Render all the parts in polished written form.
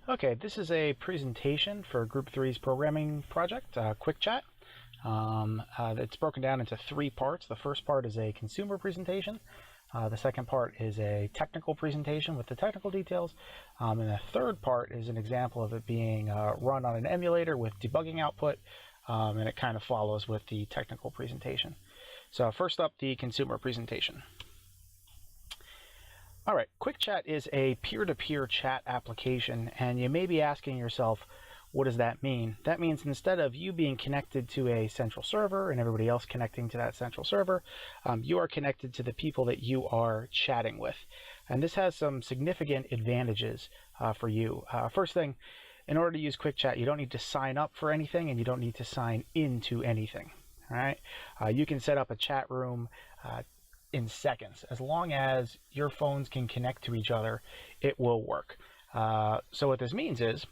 Okay, this is a presentation for Group 3's programming project, QuickChat. It's broken down into 3 parts. The first part is a consumer presentation. The second part is a technical presentation with the technical details. And the third part is an example of it being run on an emulator with debugging output, and it kind of follows with the technical presentation. So first up, the consumer presentation. All right, QuickChat is a peer-to-peer chat application, and you may be asking yourself, what does that mean? That means instead of you being connected to a central server and everybody else connecting to that central server, you are connected to the people that you are chatting with. And this has some significant advantages for you. First thing, in order to use QuickChat, you don't need to sign up for anything and you don't need to sign into anything. All right, you can set up a chat room in seconds. As long as your phones can connect to each other, it will work. So what this means is,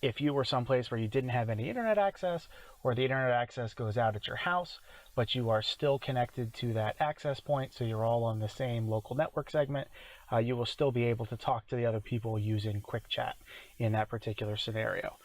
if you were someplace where you didn't have any internet access, or the internet access goes out at your house, but you are still connected to that access point, so you're all on the same local network segment, you will still be able to talk to the other people using QuickChat in that particular scenario.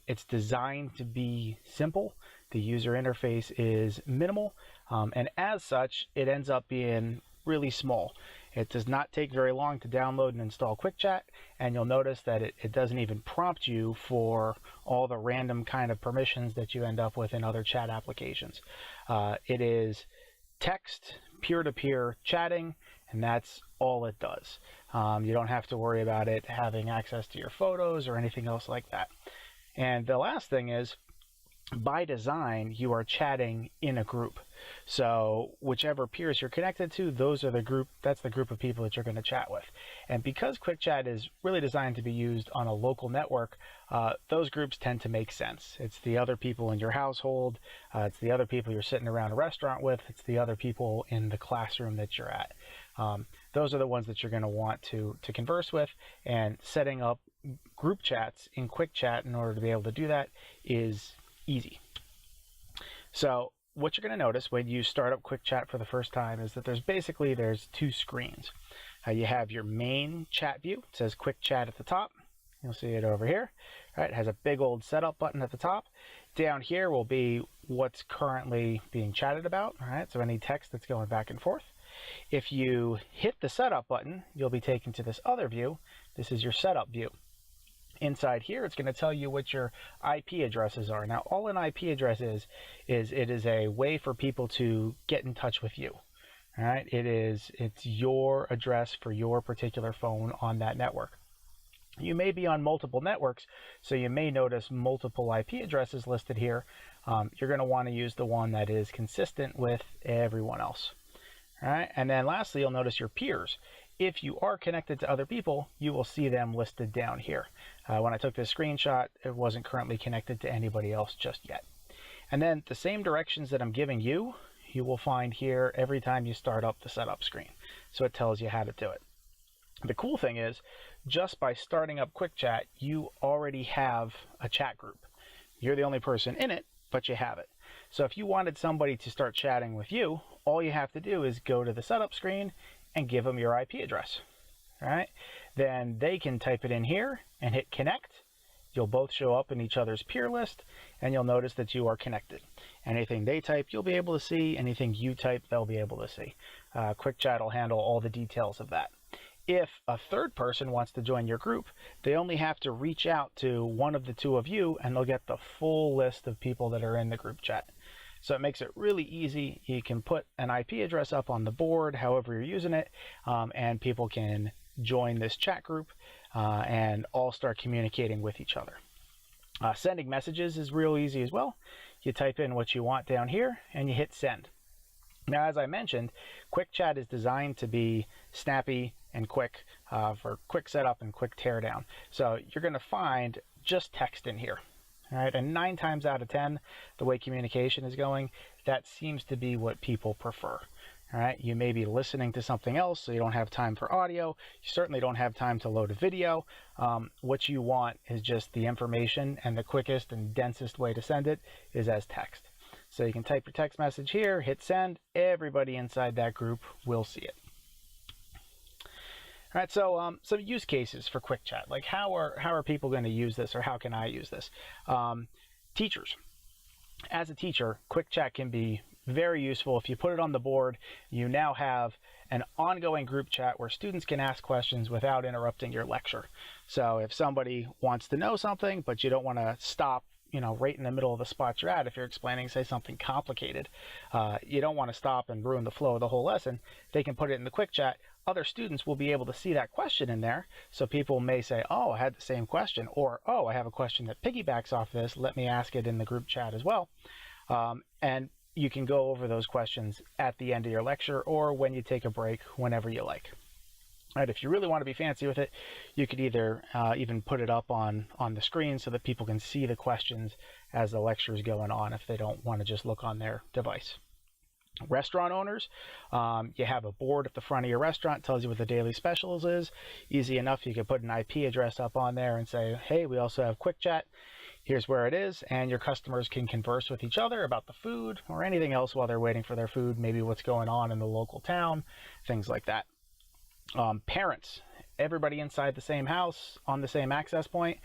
It's designed to be simple. The user interface is minimal, and as such, it ends up being really small. It does not take very long to download and install QuickChat, and you'll notice that it doesn't even prompt you for all the random kind of permissions that you end up with in other chat applications. It is text, peer-to-peer chatting, and that's all it does. You don't have to worry about it having access to your photos or anything else like that. And the last thing is, by design, you are chatting in a group. So whichever peers you're connected to, that's the group of people that you're going to chat with. And because QuickChat is really designed to be used on a local network, those groups tend to make sense. It's the other people in your household, it's the other people you're sitting around a restaurant with, it's the other people in the classroom that you're at. Those are the ones that you're going to want to converse with, and setting up group chats in QuickChat in order to be able to do that is easy. So what you're going to notice when you start up QuickChat for the first time is that there's 2 screens. You have your main chat view. It says QuickChat at the top. You'll see it over here. All right, it has a big old setup button at the top. Down here will be what's currently being chatted about. All right, so any text that's going back and forth. If you hit the setup button, you'll be taken to this other view. This is your setup view. Inside here, it's going to tell you what your IP addresses are. Now, all an IP address is it is a way for people to get in touch with you. All right, it's your address for your particular phone on that network. You may be on multiple networks, so you may notice multiple IP addresses listed here. You're going to want to use the one that is consistent with everyone else. All right, and then lastly, you'll notice your peers. If you are connected to other people, you will see them listed down here. When I took this screenshot, it wasn't currently connected to anybody else just yet. And then the same directions that I'm giving you, you will find here every time you start up the setup screen. So it tells you how to do it. The cool thing is, just by starting up QuickChat, you already have a chat group. You're the only person in it, but you have it. So if you wanted somebody to start chatting with you, all you have to do is go to the setup screen and give them your IP address. All right, then they can type it in here and hit connect. You'll both show up in each other's peer list, and you'll notice that you are connected. Anything they type, you'll be able to see. Anything you type, they'll be able to see. QuickChat will handle all the details of that. If a third person wants to join your group, they only have to reach out to one of the 2 of you, and they'll get the full list of people that are in the group chat. So it makes it really easy. You can put an IP address up on the board, however you're using it, and people can join this chat group and all start communicating with each other. Sending messages is real easy as well. You type in what you want down here and you hit send. Now, as I mentioned, QuickChat is designed to be snappy and quick for quick setup and quick teardown. So you're going to find just text in here. All right, and 9 times out of 10, the way communication is going, that seems to be what people prefer. All right, you may be listening to something else, so you don't have time for audio. You certainly don't have time to load a video. What you want is just the information, and the quickest and densest way to send it is as text. So you can type your text message here, hit send. Everybody inside that group will see it. All right, so some use cases for Quick Chat, like how are people going to use this, or how can I use this? Teachers. As a teacher, Quick Chat can be very useful. If you put it on the board, you now have an ongoing group chat where students can ask questions without interrupting your lecture. So if somebody wants to know something, but you don't want to stop, right in the middle of the spot you're at, if you're explaining, say, something complicated, you don't want to stop and ruin the flow of the whole lesson, they can put it in the Quick Chat. Other students will be able to see that question in there. So people may say, oh, I had the same question, or, oh, I have a question that piggybacks off this. Let me ask it in the group chat as well. And you can go over those questions at the end of your lecture or when you take a break, whenever you like. All right, if you really want to be fancy with it, you could either even put it up on the screen so that people can see the questions as the lecture is going on if they don't want to just look on their device. Restaurant owners, you have a board at the front of your restaurant, tells you what the daily specials is. Easy enough, you can put an IP address up on there and say, hey, we also have Quick Chat. Here's where it is, and your customers can converse with each other about the food or anything else while they're waiting for their food, maybe what's going on in the local town, things like that. Parents, everybody inside the same house on the same access point,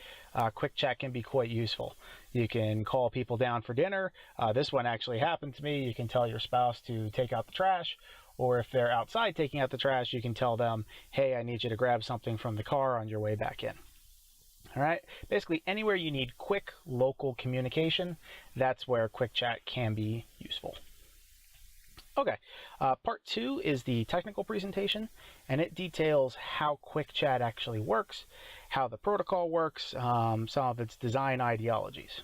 Quick Chat can be quite useful. You can call people down for dinner. This one actually happened to me. You can tell your spouse to take out the trash, or if they're outside taking out the trash, you can tell them, hey, I need you to grab something from the car on your way back in. All right, basically anywhere you need quick local communication, that's where Quick Chat can be useful. Okay, part 2 is the technical presentation, and it details how Quick Chat actually works, how the protocol works, some of its design ideologies.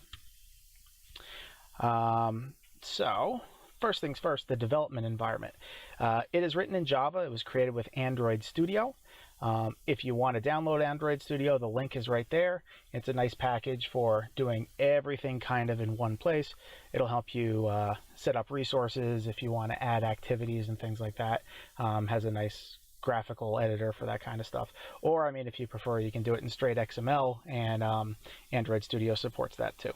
So, first things first, the development environment. It is written in Java. It was created with Android Studio. If you want to download Android Studio, the link is right there. It's a nice package for doing everything kind of in one place. It'll help you set up resources if you want to add activities and things like that. Has a nice graphical editor for that kind of stuff. Or, if you prefer, you can do it in straight XML, and Android Studio supports that too.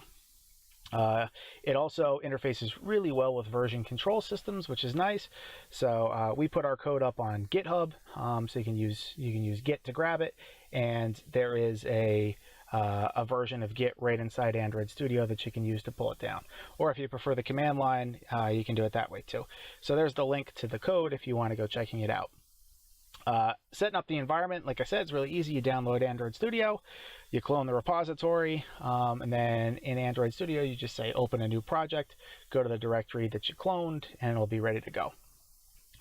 It also interfaces really well with version control systems, which is nice. So we put our code up on GitHub, so you can use Git to grab it, and there is a version of Git right inside Android Studio that you can use to pull it down. Or if you prefer the command line, you can do it that way too. So there's the link to the code if you want to go checking it out. Setting up the environment, like I said, it's really easy. You download Android Studio, you clone the repository, and then in Android Studio, you just say open a new project, go to the directory that you cloned, and it'll be ready to go.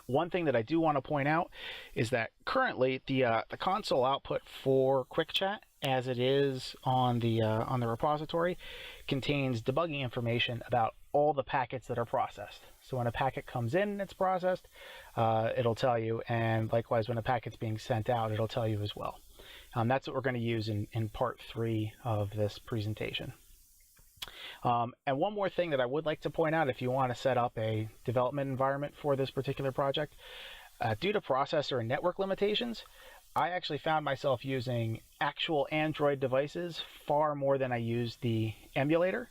One thing that I do want to point out is that currently the console output for Quick Chat, as it is on the repository, contains debugging information about all the packets that are processed. So when a packet comes in and it's processed, it'll tell you, and likewise when a packet's being sent out, it'll tell you as well. That's what we're going to use in part 3 of this presentation. And one more thing that I would like to point out, if you want to set up a development environment for this particular project, due to processor and network limitations, I actually found myself using actual Android devices far more than I used the emulator.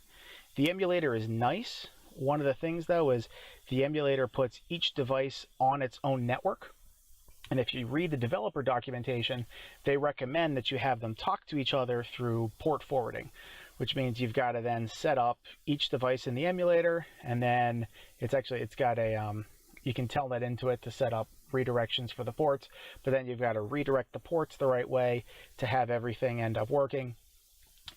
The emulator is nice. One of the things, though, is the emulator puts each device on its own network. And if you read the developer documentation, they recommend that you have them talk to each other through port forwarding, which means you've got to then set up each device in the emulator, and then it's got a, you can tell that into it to set up redirections for the ports, but then you've got to redirect the ports the right way to have everything end up working.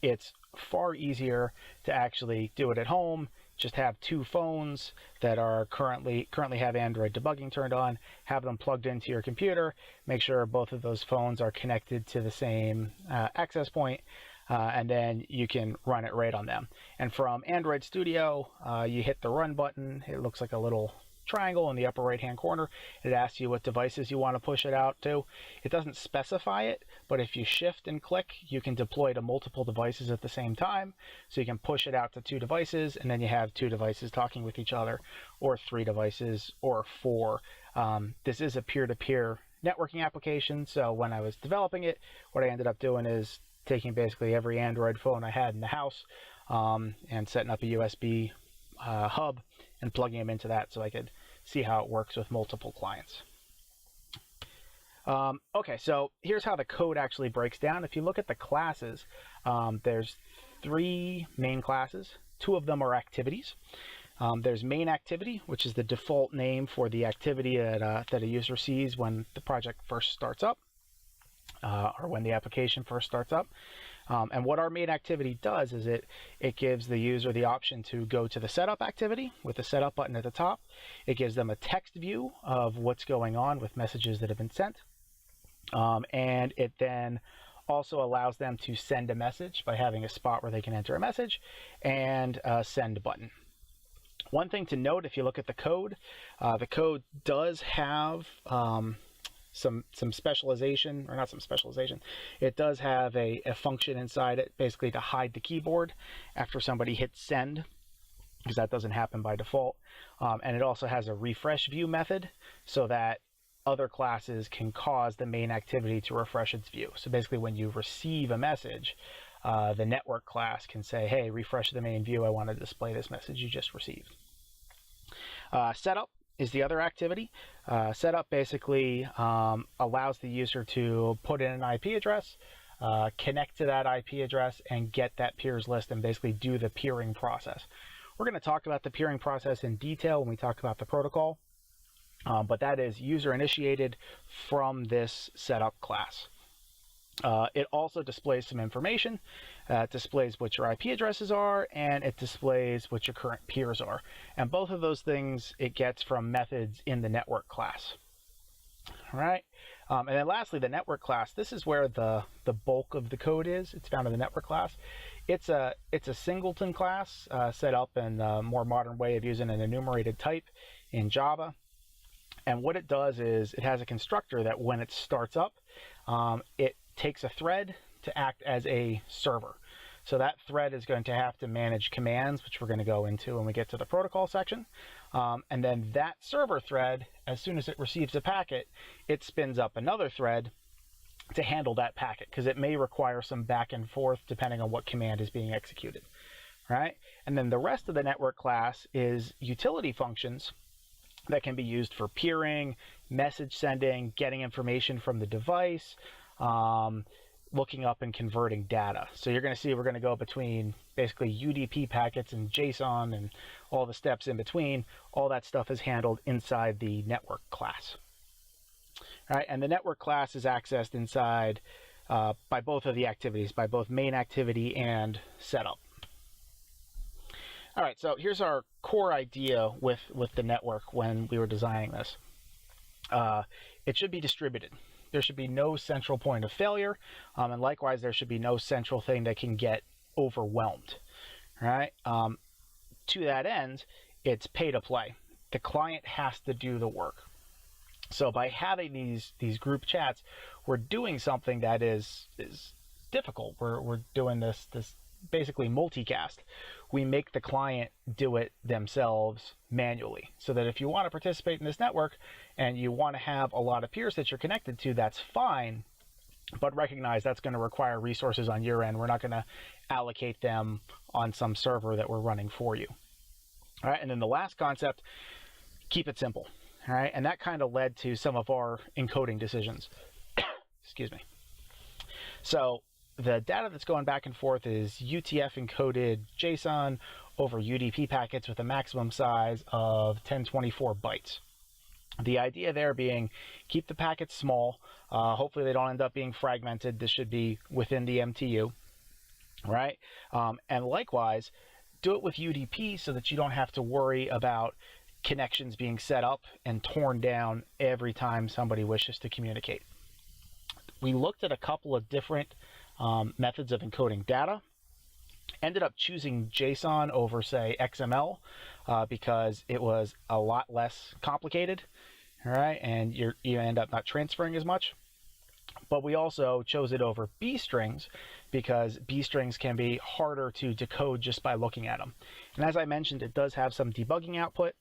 It's far easier to actually do it at home. Just have 2 phones that are currently have Android debugging turned on, have them plugged into your computer, make sure both of those phones are connected to the same access point, and then you can run it right on them. And from Android Studio, you hit the run button. It looks like a little triangle in the upper right hand corner. It asks you what devices you want to push it out to. It doesn't specify it, but if you shift and click, you can deploy to multiple devices at the same time. So you can push it out to 2 devices, and then you have 2 devices talking with each other, or 3 devices, or 4. This is a peer-to-peer networking application, so when I was developing it, what I ended up doing is taking basically every Android phone I had in the house and setting up a USB hub and plugging them into that so I could see how it works with multiple clients. Okay, so here's how the code actually breaks down. If you look at the classes, there's 3 main classes. 2 of them are activities. There's main activity, which is the default name for the activity that a user sees when the project first starts up, or when the application first starts up. And what our main activity does is it gives the user the option to go to the setup activity with the setup button at the top. It gives them a text view of what's going on with messages that have been sent. And it then also allows them to send a message by having a spot where they can enter a message and a send button. One thing to note, if you look at the code does have some specialization, or not some specialization. It does have a function inside it, basically to hide the keyboard after somebody hits send, because that doesn't happen by default. And it also has a refresh view method so that other classes can cause the main activity to refresh its view. So basically when you receive a message, the network class can say, hey, refresh the main view. I want to display this message you just received. Setup is the other activity. Setup basically allows the user to put in an IP address, connect to that IP address, and get that peers list and basically do the peering process. We're going to talk about the peering process in detail when we talk about the protocol, but that is user initiated from this setup class. It also displays some information. It displays what your IP addresses are, and it displays what your current peers are. And both of those things it gets from methods in the network class. All right. And then lastly, the network class. This is where the bulk of the code is. It's found in the network class. It's a singleton class set up in a more modern way of using an enumerated type in Java. And what it does is it has a constructor that when it starts up, it takes a thread to act as a server. So that thread is going to have to manage commands, which we're going to go into when we get to the protocol section. And then that server thread, as soon as it receives a packet, it spins up another thread to handle that packet, because it may require some back and forth depending on what command is being executed. Right? And then the rest of the network class is utility functions that can be used for peering, message sending, getting information from the device, looking up and converting data. So you're going to see we're going to go between basically UDP packets and JSON and all the steps in between. All that stuff is handled inside the network class. All right, and the network class is accessed inside by both of the activities, by both main activity and setup. All right, so here's our core idea with the network when we were designing this. It should be distributed. There should be no central point of failure, and likewise, there should be no central thing that can get overwhelmed. Right? To that end, it's pay to play. The client has to do the work. So by having these group chats, we're doing something that is difficult. We're doing this basically multicast. We make the client do it themselves manually, so that if you want to participate in this network and you want to have a lot of peers that you're connected to, that's fine, but recognize that's going to require resources on your end. We're not going to allocate them on some server that we're running for you. All right, and then the last concept, keep it simple. All right, and that kind of led to some of our encoding decisions. Excuse me. So the data that's going back and forth is UTF encoded JSON over UDP packets with a maximum size of 1024 bytes. The idea there being keep the packets small. Hopefully they don't end up being fragmented. This should be within the MTU, right? And likewise, do it with UDP so that you don't have to worry about connections being set up and torn down every time somebody wishes to communicate. We looked at a couple of different methods of encoding data. Ended up choosing JSON over, say, XML because it was a lot less complicated, all right, and you end up not transferring as much. But we also chose it over B strings because B strings can be harder to decode just by looking at them. And as I mentioned, it does have some debugging output.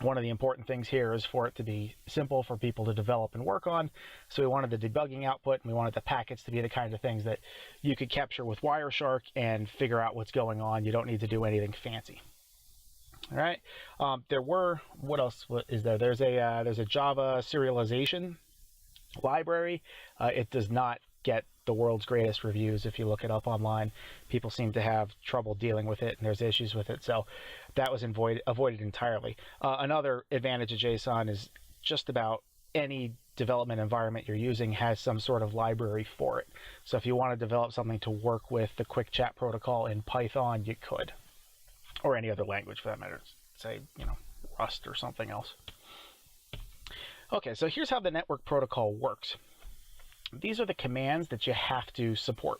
One of the important things here is for it to be simple for people to develop and work on. So we wanted the debugging output, and we wanted the packets to be the kinds of things that you could capture with Wireshark and figure out what's going on. You don't need to do anything fancy. All right. What else is there? There's a Java serialization library. It does not get the world's greatest reviews. If you look it up online, people seem to have trouble dealing with it, and there's issues with it. So that was avoided entirely. Another advantage of JSON is just about any development environment you're using has some sort of library for it. So if you want to develop something to work with the quick chat protocol in Python, you could, or any other language for that matter. Say, Rust or something else. Okay, so here's how the network protocol works. These are the commands that you have to support.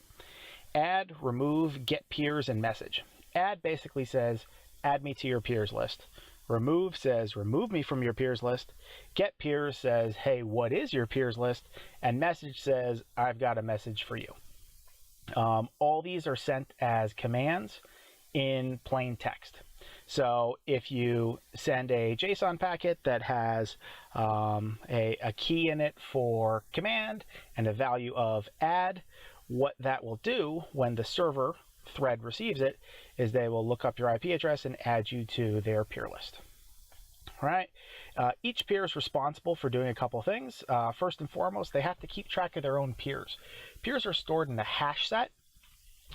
Add, remove, get peers, and message. Add basically says, add me to your peers list. Remove says, remove me from your peers list. Get peers says, hey, what is your peers list? And message says, I've got a message for you. All these are sent as commands in plain text. So if you send a JSON packet that has a key in it for command and a value of add, what that will do when the server thread receives it is they will look up your IP address and add you to their peer list. All right. Each peer is responsible for doing a couple things. First and foremost, they have to keep track of their own peers. Peers are stored in the hash set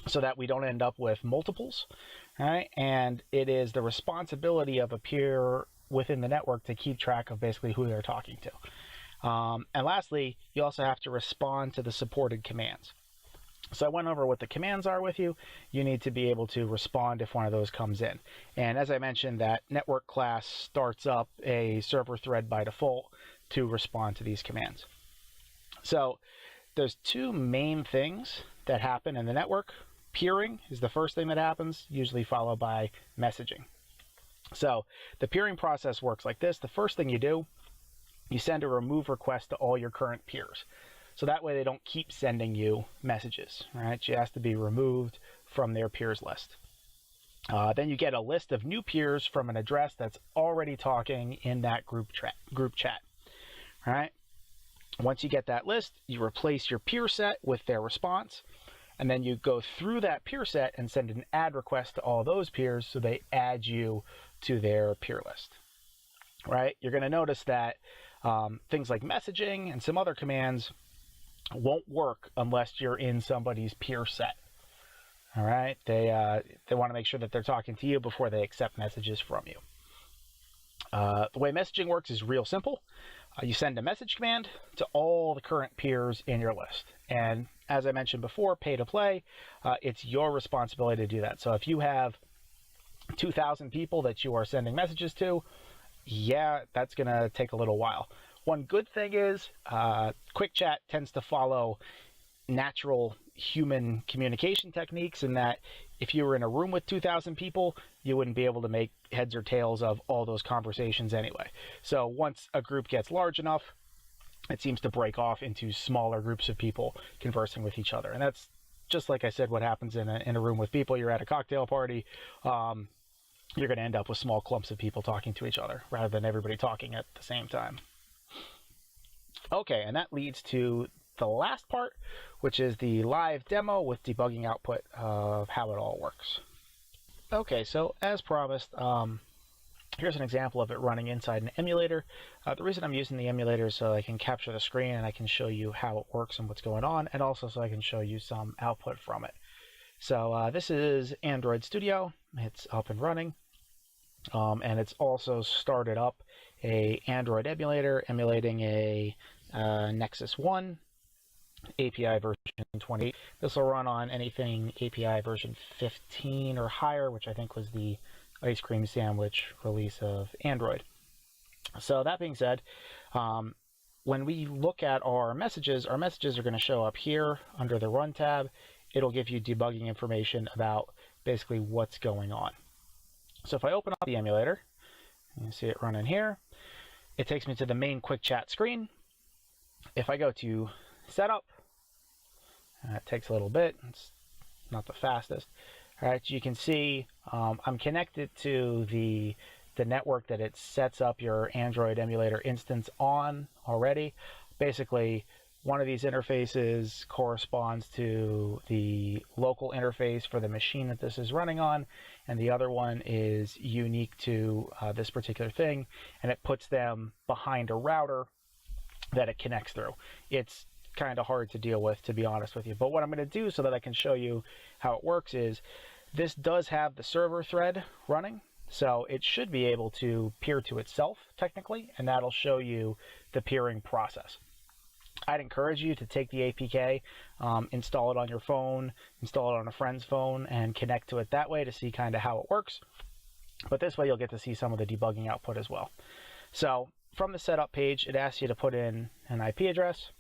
so that we don't end up with multiples. All right. And it is the responsibility of a peer within the network to keep track of basically who they're talking to. And lastly, you also have to respond to the supported commands. So I went over what the commands are with you. You need to be able to respond if one of those comes in. And as I mentioned, that network class starts up a server thread by default to respond to these commands. So there's two main things that happen in the network. Peering is the first thing that happens, usually followed by messaging. So the peering process works like this. The first thing you do, you send a remove request to all your current peers. So that way they don't keep sending you messages, right? She has to be removed from their peers list. Then you get a list of new peers from an address that's already talking in that group chat. All right. Once you get that list, you replace your peer set with their response, and then you go through that peer set and send an add request to all those peers so they add you to their peer list. Right? You're going to notice that things like messaging and some other commands won't work unless you're in somebody's peer set. All right, they want to make sure that they're talking to you before they accept messages from you. The way messaging works is real simple. You send a message command to all the current peers in your list, and as I mentioned before, pay to play, it's your responsibility to do that. So if you have 2,000 people that you are sending messages to, yeah, that's going to take a little while. One good thing is Quick Chat tends to follow natural human communication techniques in that if you were in a room with 2,000 people, you wouldn't be able to make heads or tails of all those conversations anyway. So once a group gets large enough, it seems to break off into smaller groups of people conversing with each other. And that's just like I said, what happens in a room with people. You're at a cocktail party. You're going to end up with small clumps of people talking to each other rather than everybody talking at the same time. Okay, and that leads to the last part, which is the live demo with debugging output of how it all works. Okay, so as promised, here's an example of it running inside an emulator. The reason I'm using the emulator is so I can capture the screen and I can show you how it works and what's going on, and also so I can show you some output from it. So this is Android Studio. It's up and running, and it's also started up a Android emulator emulating a Nexus 1 API version 28. This will run on anything API version 15 or higher, which I think was the ice cream sandwich release of Android. So that being said, when we look at our messages are going to show up here under the Run tab. It'll give you debugging information about basically what's going on. So if I open up the emulator, you see it running here. It takes me to the main Quick Chat screen. If I go to Setup, it takes a little bit. It's not the fastest. All right, you can see I'm connected to the network that it sets up your Android emulator instance on already. Basically, one of these interfaces corresponds to the local interface for the machine that this is running on, and the other one is unique to this particular thing, and it puts them behind a router that it connects through. It's kind of hard to deal with, to be honest with you. But what I'm going to do so that I can show you how it works is this does have the server thread running, so it should be able to peer to itself technically, and that'll show you the peering process. I'd encourage you to take the APK, install it on your phone, install it on a friend's phone, and connect to it that way to see kind of how it works. But this way you'll get to see some of the debugging output as well. So from the setup page, it asks you to put in an IP address.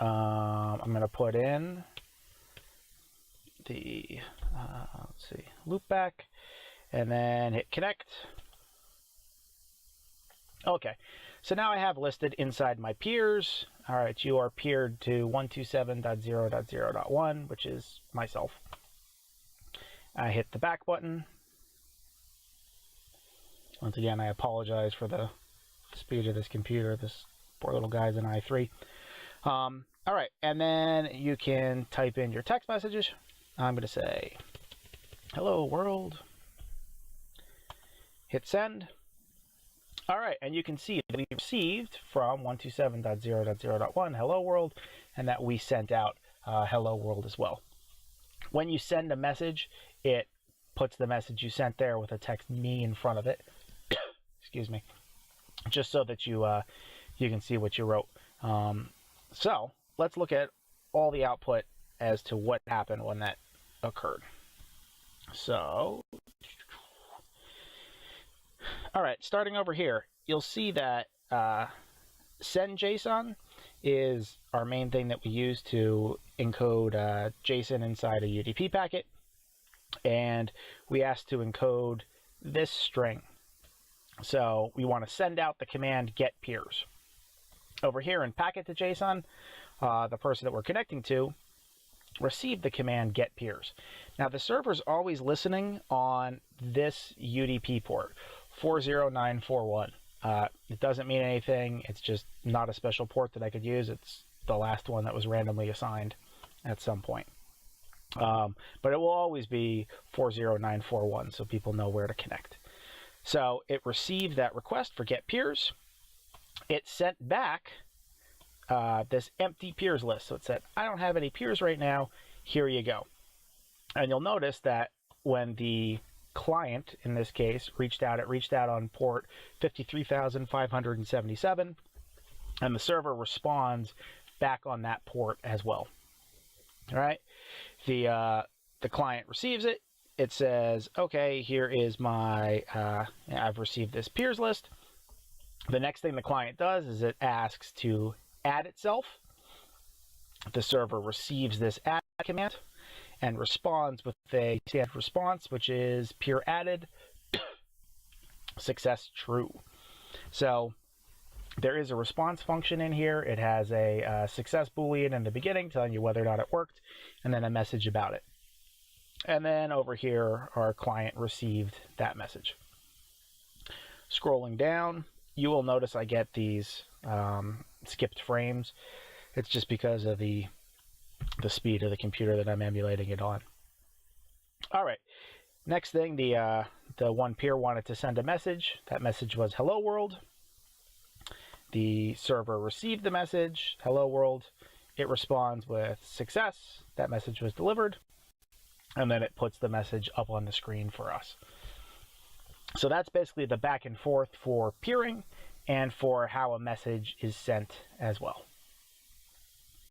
I'm going to put in the, let's see, loopback, and then hit connect. Okay, so now I have listed inside my peers. All right, you are peered to 127.0.0.1, which is myself. I hit the back button. Once again, I apologize for the speed of this computer. This poor little guy's an i3. All right, and then you can type in your text messages. I'm going to say, hello world. Hit send. All right, and you can see that we received from 127.0.0.1 hello world, and that we sent out hello world as well. When you send a message, it puts the message you sent there with a text me in front of it. Excuse me, just so that you can see what you wrote. So let's look at all the output as to what happened when that occurred. So, all right, starting over here, you'll see that send JSON is our main thing that we use to encode JSON inside a UDP packet, and we ask to encode this string. So we want to send out the command get peers. Over here in packet to JSON, the person that we're connecting to received the command get peers. Now the server's always listening on this UDP port, 40941. It doesn't mean anything. It's just not a special port that I could use. It's the last one that was randomly assigned at some point. But it will always be 40941, so people know where to connect. So it received that request for get peers. It sent back this empty peers list. So it said, I don't have any peers right now. Here you go. And you'll notice that when the client, in this case, reached out, it reached out on port 53,577, and the server responds back on that port as well. All right. The client receives it. It says, okay, here is my, I've received this peers list. The next thing the client does is it asks to add itself. The server receives this add command and responds with a standard response, which is peer added, success true. So there is a response function in here. It has a success boolean in the beginning telling you whether or not it worked, and then a message about it. And then over here, our client received that message. Scrolling down, you will notice I get these skipped frames. It's just because of the speed of the computer that I'm emulating it on. All right, next thing, the one peer wanted to send a message. That message was hello world. The server received the message, hello world. It responds with success. That message was delivered. And then it puts the message up on the screen for us. So that's basically the back and forth for peering and for how a message is sent as well.